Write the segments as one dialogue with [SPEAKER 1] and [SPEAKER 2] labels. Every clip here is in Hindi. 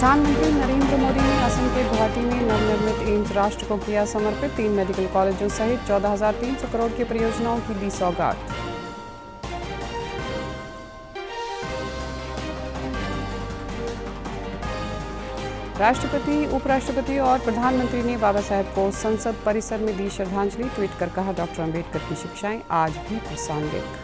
[SPEAKER 1] प्रधानमंत्री नरेंद्र मोदी ने असम के गुवाहाटी में नवनिर्मित एम्स राष्ट्र को किया समर्पित। 3 मेडिकल कॉलेजों सहित 14,300 करोड़ की परियोजनाओं की दी सौगात। राष्ट्रपति, उपराष्ट्रपति और प्रधानमंत्री ने बाबा साहेब को संसद परिसर में दी श्रद्धांजलि। ट्वीट कर कहा, डॉक्टर अंबेडकर की शिक्षाएं आज भी प्रासंगिक।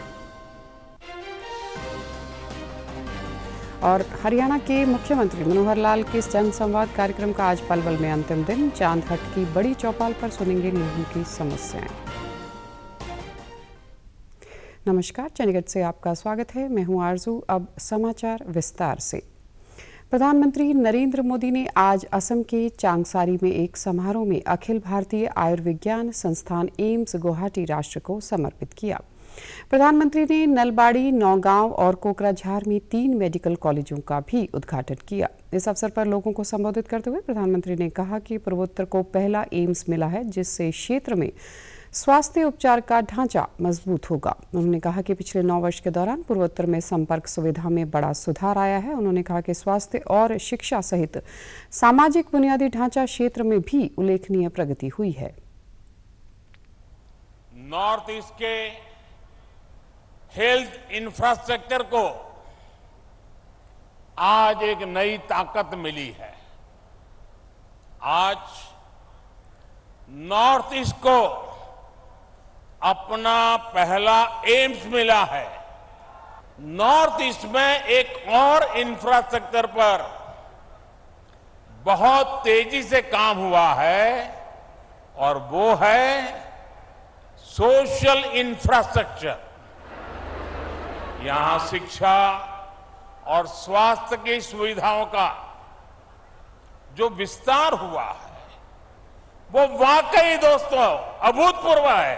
[SPEAKER 1] और हरियाणा के मुख्यमंत्री मनोहर लाल के जनसंवाद कार्यक्रम का आज पलवल में अंतिम दिन। चांदहट की बड़ी चौपाल पर सुनेंगे लोगों की समस्याएं। नमस्कार, चंडीगढ़ से आपका स्वागत है। मैं हूं आरजू। अब समाचार विस्तार से। प्रधानमंत्री नरेंद्र मोदी ने आज असम के चांगसारी में एक समारोह में अखिल भारतीय आयुर्विज्ञान संस्थान एम्स गुवाहाटी राष्ट्र को समर्पित किया। प्रधानमंत्री ने नलबाड़ी, नौगांव और कोकराझार में 3 मेडिकल कॉलेजों का भी उद्घाटन किया। इस अवसर पर लोगों को संबोधित करते हुए प्रधानमंत्री ने कहा कि पूर्वोत्तर को पहला एम्स मिला है, जिससे क्षेत्र में स्वास्थ्य उपचार का ढांचा मजबूत होगा। उन्होंने कहा कि पिछले 9 वर्ष के दौरान पूर्वोत्तर में संपर्क सुविधा में बड़ा सुधार आया है। उन्होंने कहा कि स्वास्थ्य और शिक्षा सहित सामाजिक बुनियादी ढांचा क्षेत्र में भी उल्लेखनीय प्रगति हुई है।
[SPEAKER 2] नॉर्थ ईस्ट के हेल्थ इंफ्रास्ट्रक्चर को आज एक नई ताकत मिली है। आज नॉर्थ ईस्ट को अपना पहला एम्स मिला है। नॉर्थ ईस्ट में एक और इंफ्रास्ट्रक्चर पर बहुत तेजी से काम हुआ है और वो है सोशल इंफ्रास्ट्रक्चर। यहां शिक्षा और स्वास्थ्य की सुविधाओं का जो विस्तार हुआ है वो वाकई दोस्तों अभूतपूर्व है।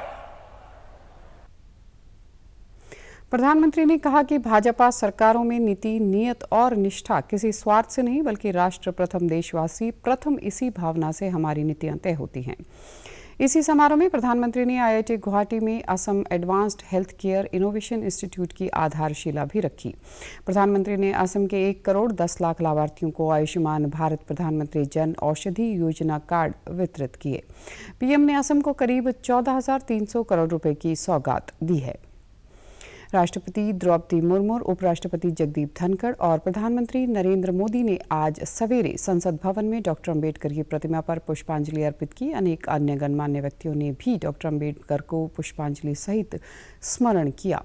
[SPEAKER 1] प्रधानमंत्री ने कहा कि भाजपा सरकारों में नीति, नियत और निष्ठा किसी स्वार्थ से नहीं बल्कि राष्ट्र प्रथम, देशवासी प्रथम, इसी भावना से हमारी नीतियां तय होती हैं। इसी समारोह में प्रधानमंत्री ने IIT गुवाहाटी में Assam advanced health care innovation institute की आधारशिला भी रखी। प्रधानमंत्री ने असम के 1 करोड़ 10 लाख लाभार्थियों को आयुष्मान भारत प्रधानमंत्री जन औषधि योजना कार्ड वितरित किए। पीएम ने असम को करीब 14,300 करोड़ रुपए की सौगात दी है। राष्ट्रपति द्रौपदी मुर्मू, उपराष्ट्रपति जगदीप धनखड़ और प्रधानमंत्री नरेंद्र मोदी ने आज सवेरे संसद भवन में डॉक्टर अंबेडकर की प्रतिमा पर पुष्पांजलि अर्पित की। अनेक अन्य गणमान्य व्यक्तियों ने भी डॉक्टर अंबेडकर को पुष्पांजलि सहित स्मरण किया।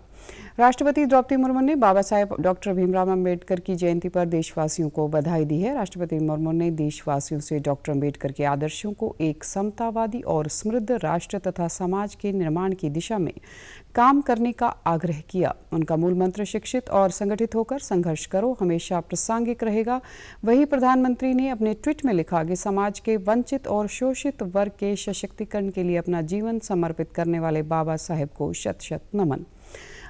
[SPEAKER 1] राष्ट्रपति द्रौपदी मुर्मू ने बाबा साहेब डॉक्टर भीमराव अंबेडकर की जयंती पर देशवासियों को बधाई दी है। राष्ट्रपति मुर्मू ने देशवासियों से डॉक्टर अंबेडकर के आदर्शों को एक समतावादी और समृद्ध राष्ट्र तथा समाज के निर्माण की दिशा में काम करने का आग्रह किया। उनका मूल मंत्र शिक्षित और संगठित होकर संघर्ष करो हमेशा प्रासंगिक रहेगा। वही प्रधानमंत्री ने अपने ट्वीट में लिखा कि समाज के वंचित और शोषित वर्ग के सशक्तिकरण के लिए अपना जीवन समर्पित करने वाले बाबा साहेब को शत शत नमन।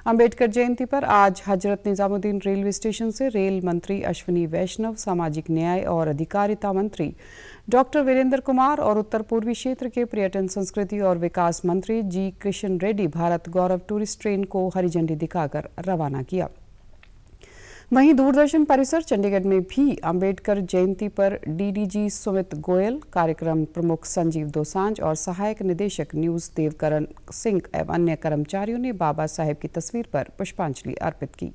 [SPEAKER 1] अंबेडकर जयंती पर आज हजरत निजामुद्दीन रेलवे स्टेशन से रेल मंत्री अश्विनी वैष्णव, सामाजिक न्याय और अधिकारिता मंत्री डॉक्टर वीरेंद्र कुमार और उत्तर पूर्वी क्षेत्र के पर्यटन, संस्कृति और विकास मंत्री जी किशन रेड्डी भारत गौरव टूरिस्ट ट्रेन को हरी झंडी दिखाकर रवाना किया। वहीं दूरदर्शन परिसर चंडीगढ़ में भी अंबेडकर जयंती पर डीडीजी सुमित गोयल, कार्यक्रम प्रमुख संजीव दोसांझ और सहायक निदेशक न्यूज देवकरण सिंह एवं अन्य कर्मचारियों ने बाबा साहेब की तस्वीर पर पुष्पांजलि अर्पित की।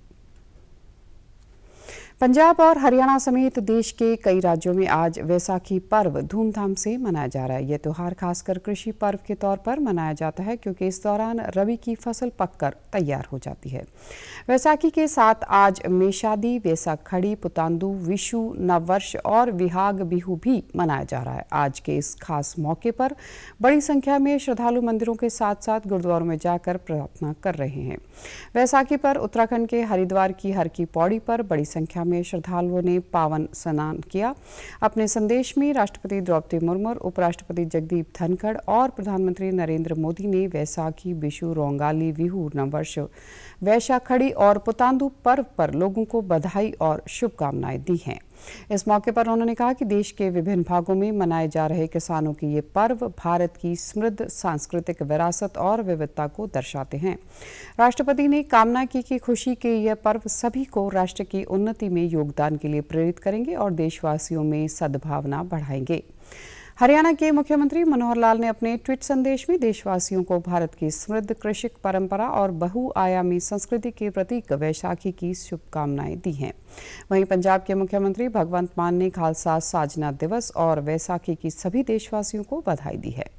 [SPEAKER 1] पंजाब और हरियाणा समेत देश के कई राज्यों में आज वैसाखी पर्व धूमधाम से मनाया जा रहा है। यह त्यौहार खासकर कृषि पर्व के तौर पर मनाया जाता है क्योंकि इस दौरान रबी की फसल पककर तैयार हो जाती है। वैसाखी के साथ आज मेषादी, वैसाखड़ी, पुतांदू, विशु, नववर्ष और विहाग बिहू भी मनाया जा रहा है। आज के इस खास मौके पर बड़ी संख्या में श्रद्धालु मंदिरों के साथ साथ गुरुद्वारों में जाकर प्रार्थना कर रहे हैं। वैसाखी पर उत्तराखंड के हरिद्वार की हर की पौड़ी पर बड़ी संख्या में श्रद्धालुओं ने पावन स्नान किया। अपने संदेश में राष्ट्रपति द्रौपदी मुर्मू, उपराष्ट्रपति जगदीप धनखड़ और प्रधानमंत्री नरेंद्र मोदी ने वैसाखी, बिशु, रोंगाली, बिहू, नववर्ष, वैशाखड़ी और पुतांदू पर्व पर लोगों को बधाई और शुभकामनाएं दी हैं। इस मौके पर उन्होंने कहा कि देश के विभिन्न भागों में मनाए जा रहे किसानों के ये पर्व भारत की समृद्ध सांस्कृतिक विरासत और विविधता को दर्शाते हैं। राष्ट्रपति ने कामना की कि खुशी के यह पर्व सभी को राष्ट्र की उन्नति में योगदान के लिए प्रेरित करेंगे और देशवासियों में सद्भावना बढ़ाएंगे। हरियाणा के मुख्यमंत्री मनोहर लाल ने अपने ट्वीट संदेश में देशवासियों को भारत की समृद्ध कृषि परंपरा और बहुआयामी संस्कृति के प्रतीक वैशाखी की शुभकामनाएं दी हैं। वहीं पंजाब के मुख्यमंत्री भगवंत मान ने खालसा साजना दिवस और वैसाखी की सभी देशवासियों को बधाई दी है।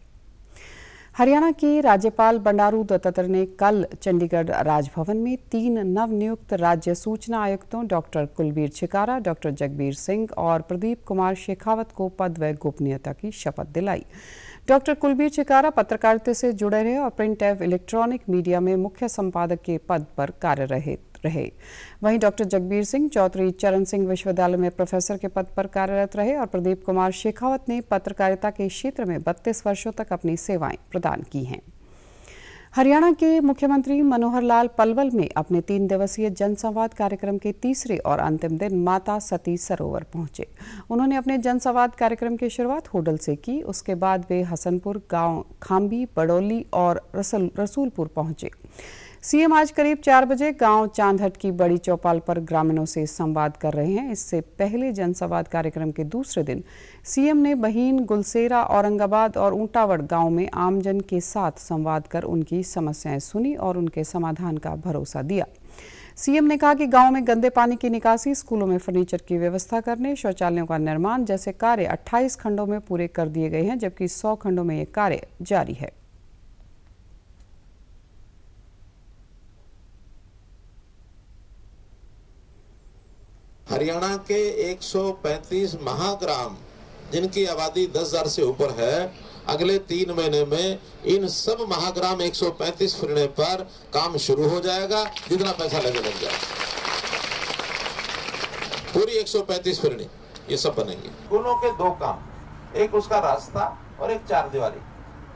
[SPEAKER 1] हरियाणा के राज्यपाल बंडारू दत्तात्रेय ने कल चंडीगढ़ राजभवन में 3 नवनियुक्त राज्य सूचना आयुक्तों डॉक्टर कुलबीर छिकारा, डॉक्टर जगबीर सिंह और प्रदीप कुमार शेखावत को पद व गोपनीयता की शपथ दिलाई। डॉक्टर कुलबीर छिकारा पत्रकारिता से जुड़े रहे और प्रिंट एवं इलेक्ट्रॉनिक मीडिया में मुख्य संपादक के पद पर कार्यरत रहे। वहीं डॉक्टर जगबीर सिंह चौधरी चरण सिंह विश्वविद्यालय में प्रोफेसर के पद पर कार्यरत रहे और प्रदीप कुमार शेखावत ने पत्रकारिता के क्षेत्र में 32 वर्षों तक अपनी सेवाएं प्रदान की हैं। हरियाणा के मुख्यमंत्री मनोहर लाल पलवल में अपने 3 दिवसीय जनसंवाद कार्यक्रम के तीसरे और अंतिम दिन माता सती सरोवर पहुंचे। उन्होंने अपने जनसंवाद कार्यक्रम की शुरुआत होडल से की। उसके बाद वे हसनपुर गांव, खाम्बी, बड़ौली और रसूलपुर पहुंचे। सीएम आज करीब 4 बजे गांव चांदहट की बड़ी चौपाल पर ग्रामीणों से संवाद कर रहे हैं। इससे पहले जनसंवाद कार्यक्रम के दूसरे दिन सीएम ने बहीन, गुलसेरा, औरंगाबाद और ऊंटावड़ गांव में आमजन के साथ संवाद कर उनकी समस्याएं सुनी और उनके समाधान का भरोसा दिया। सीएम ने कहा कि गांव में गंदे पानी की निकासी, स्कूलों में फर्नीचर की व्यवस्था करने, शौचालयों का निर्माण जैसे कार्य 28 खंडों में पूरे कर दिए गए हैं, जबकि 100 खंडों में ये कार्य जारी है।
[SPEAKER 3] हरियाणा के 135 महाग्राम जिनकी आबादी 10,000 से ऊपर है, अगले 3 महीने में इन सब महाग्राम 135 फिरने पर काम शुरू हो जाएगा। जितना पैसा लग जाएगा, पूरी 135 फिरनी ये सब बनेंगे। स्कूलों के 2 काम, एक उसका रास्ता और एक 4 दीवारी,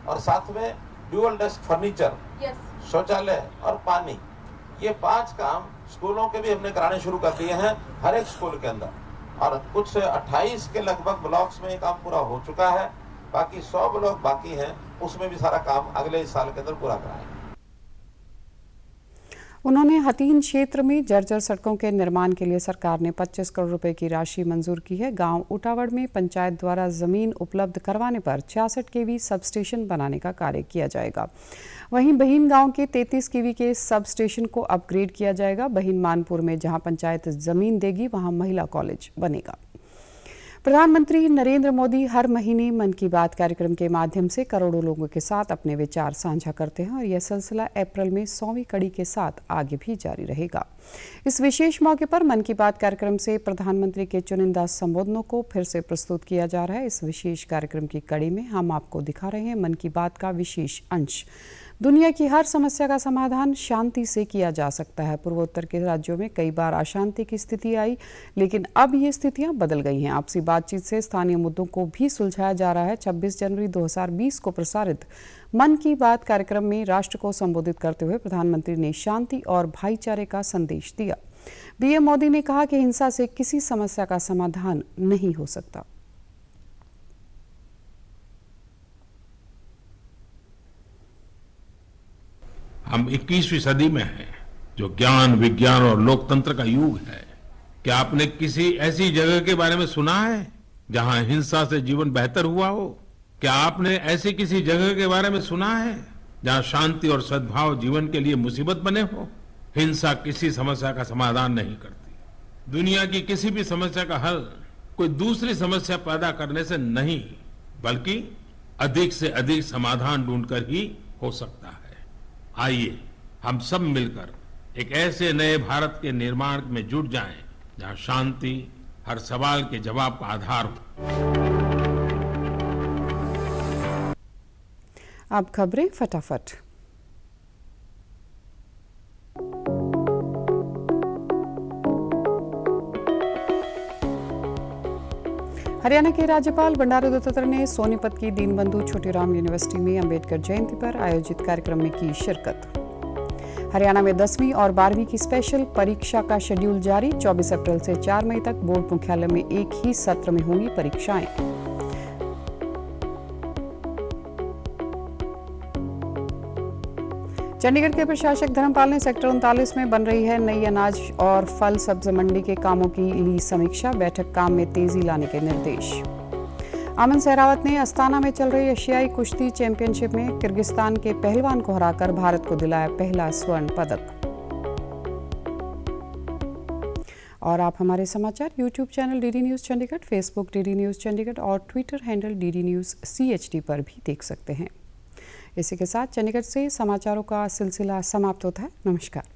[SPEAKER 3] और साथ में ड्यूअल डेस्क फर्नीचर, शौचालय और पानी, ये 5 काम स्कूलों के भी हमने कराने शुरू कर दिए हैं हर एक स्कूल के अंदर। और कुछ 28 के लगभग ब्लॉक्स में ये काम पूरा हो चुका है, बाकी 100 ब्लॉक बाकी हैं, उसमें भी सारा काम अगले साल के अंदर पूरा कराएंगे।
[SPEAKER 1] उन्होंने हथीन क्षेत्र में जर्जर सड़कों के निर्माण के लिए सरकार ने 25 करोड़ रुपए की राशि मंजूर की है। गांव ऊटावड़ में पंचायत द्वारा जमीन उपलब्ध करवाने पर 66 केवी सब स्टेशन बनाने का कार्य किया जाएगा। वहीं बहीन गांव के 33 केवी के सब स्टेशन को अपग्रेड किया जाएगा। बहीन मानपुर में जहां पंचायत जमीन देगी वहां महिला कॉलेज बनेगा। प्रधानमंत्री नरेंद्र मोदी हर महीने मन की बात कार्यक्रम के माध्यम से करोड़ों लोगों के साथ अपने विचार साझा करते हैं और यह सिलसिला अप्रैल में 100वीं कड़ी के साथ आगे भी जारी रहेगा। इस विशेष मौके पर मन की बात कार्यक्रम से प्रधानमंत्री के चुनिंदा संबोधनों को फिर से प्रस्तुत किया जा रहा है। इस विशेष कार्यक्रम की कड़ी में हम आपको दिखा रहे हैं मन की बात का विशेष अंश। दुनिया की हर समस्या का समाधान शांति से किया जा सकता है। पूर्वोत्तर के राज्यों में कई बार अशांति की स्थिति आई, लेकिन अब ये स्थितियां बदल गई हैं। आपसी बातचीत से स्थानीय मुद्दों को भी सुलझाया जा रहा है। 26 जनवरी 2020 को प्रसारित मन की बात कार्यक्रम में राष्ट्र को संबोधित करते हुए प्रधानमंत्री ने शांति और भाईचारे का संदेश दिया। पीएम मोदी ने कहा कि हिंसा से किसी समस्या का समाधान नहीं हो सकता।
[SPEAKER 2] हम 21वीं सदी में हैं, जो ज्ञान, विज्ञान और लोकतंत्र का युग है। क्या आपने किसी ऐसी जगह के बारे में सुना है जहां हिंसा से जीवन बेहतर हुआ हो? क्या आपने ऐसी किसी जगह के बारे में सुना है जहां शांति और सद्भाव जीवन के लिए मुसीबत बने हो? हिंसा किसी समस्या का समाधान नहीं करती। दुनिया की किसी भी समस्या का हल कोई दूसरी समस्या पैदा करने से नहीं, बल्कि अधिक से अधिक समाधान ढूंढकर ही हो सकता है। आइए हम सब मिलकर एक ऐसे नए भारत के निर्माण में जुट जाएं, जहां शांति हर सवाल के जवाब का आधार हो।
[SPEAKER 1] अब खबरें फटाफट। हरियाणा के राज्यपाल बंडारू दत्तात्रेय ने सोनीपत की दीनबंधु छोटीराम यूनिवर्सिटी में अंबेडकर जयंती पर आयोजित कार्यक्रम में की शिरकत। हरियाणा में 10वीं और 12वीं की स्पेशल परीक्षा का शेड्यूल जारी। 24 अप्रैल से 4 मई तक बोर्ड मुख्यालय में एक ही सत्र में होंगी परीक्षाएं। चंडीगढ़ के प्रशासक धर्मपाल ने सेक्टर 39 में बन रही है नई अनाज और फल सब्जी मंडी के कामों की ली समीक्षा। बैठक काम में तेजी लाने के निर्देश। अमन सहरावत ने अस्ताना में चल रही एशियाई कुश्ती चैंपियनशिप में किर्गिस्तान के पहलवान को हराकर भारत को दिलाया पहला स्वर्ण पदक। और आप हमारे समाचार YouTube channel DD News Chandigarh, Facebook DD News Chandigarh और Twitter handle DD News CHD पर भी देख सकते हैं। इसी के साथ चंडीगढ़ से समाचारों का सिलसिला समाप्त होता है। नमस्कार।